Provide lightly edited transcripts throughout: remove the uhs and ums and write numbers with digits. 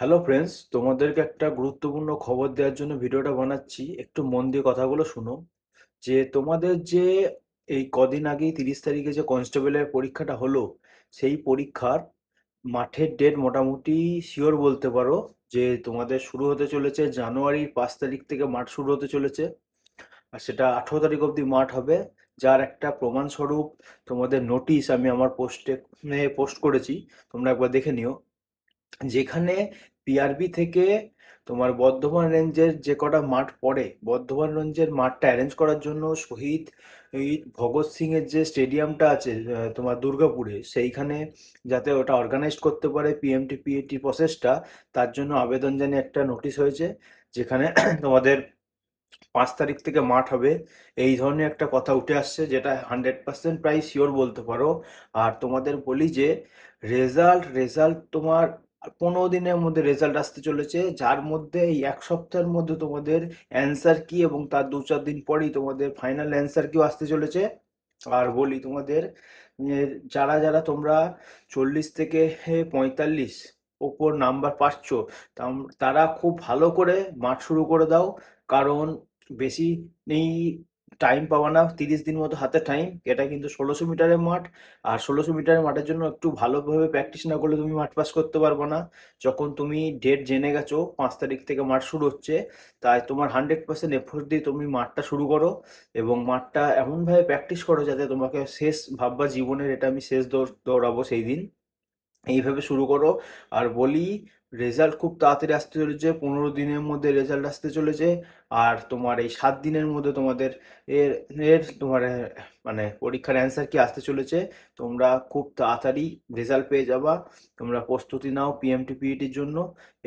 Hello friends, তোমাদেরকে একটা গুরুত্বপূর্ণ খবর দেওয়ার জন্য ভিডিওটা বানাচ্ছি। একটু মন দিয়ে কথাগুলো শুনো। যে তোমাদের যে এই কদিন আগেই 30 তারিখে যে কনস্টেবলের পরীক্ষাটা হলো, সেই পরীক্ষার মাঠের ডেট মোটামুটি শিওর বলতে পারো যে তোমাদের শুরু হতে চলেছে জানুয়ারির 5 তারিখ থেকে মাঠ শুরু হতে চলেছে। আর সেটা 18 তারিখ অবধি মাঠ হবে। যার একটা প্রমাণস্বরূপ তোমাদের নোটিশ আমি আমার পোস্টে পোস্ট করেছি, তোমরা একবার দেখে নিও। যেখানে পিআরবি থেকে তোমার বর্ধমান রেঞ্জের যে কটা মাঠ পড়ে, বর্ধমান রেঞ্জের মাঠটা অ্যারেঞ্জ করার জন্য শহীদ এই ভগৎ সিং এর যে স্টেডিয়ামটা আছে তোমার দুর্গাপুরে, সেইখানে যাতে ওটা অর্গানাইজ করতে পারে পিএমটি পিএটি প্রসেসটা, তার জন্য আবেদন জানিয়ে একটা নোটিশ হয়েছে। যেখানে তোমাদের 5 তারিখ থেকে মাঠ হবে, এই ধরনের একটা কথা উঠে আসছে, যেটা 100% প্রায় শিওর বলতে পারো। আর তোমাদের বলি যে রেজাল্ট তোমার 15 দিনের মধ্যে রেজাল্ট আসতে চলেছে, যার মধ্যে এই এক সপ্তাহের মধ্যে তোমাদের অ্যান্সার কি এবং তার 2-4 দিন পরেই তোমাদের ফাইনাল অ্যান্সার কিও আসতে চলেছে। আর বলি তোমাদের যারা যারা তোমরা 40 থেকে 45 ওপর নাম্বার পাচ্ছ, তারা খুব ভালো করে মাঠ শুরু করে দাও। কারণ বেশি নেই, টাইম পাবা না, 30 দিন মতো হাতে টাইম। এটা কিন্তু 1600 মিটারের মাঠ। আর 1600 মিটারের মাঠের জন্য একটু ভালোভাবে প্র্যাকটিস না করলে তুমি মাঠ পাস করতে পারবে না। যখন তুমি ডেট জেনে গেছো 5 তারিখ থেকে মাঠ শুরু হচ্ছে, তাই তোমার 100% এফোর্ট দিয়ে তুমি মাঠটা শুরু করো। এবং মাঠটা এমনভাবে প্র্যাকটিস করো যাতে তোমাকে শেষ ভাববা জীবনের এটা আমি শেষ দৌড়াবো সেই দিন। এইভাবে শুরু করো। আর বলি, রেজাল্ট খুব তাড়াতাড়ি আসতে চলেছে, 15 দিনের মধ্যে রেজাল্ট আসতে চলেছে। আর তোমার এই 7 দিনের মধ্যে তোমাদের এর এর তোমার মানে পরীক্ষার অ্যান্সার কি আসতে চলেছে। তোমরা খুব তাড়াতাড়ি রেজাল্ট পেয়ে যাবা। তোমরা প্রস্তুতি নাও পিএমটি পিইটির জন্য।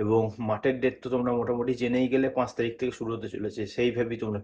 এবং মাঠের ডেট তো তোমরা মোটামুটি জেনেই গেলে, 5 তারিখ থেকে শুরু হতে চলেছে, সেই ভেবেই তোমরা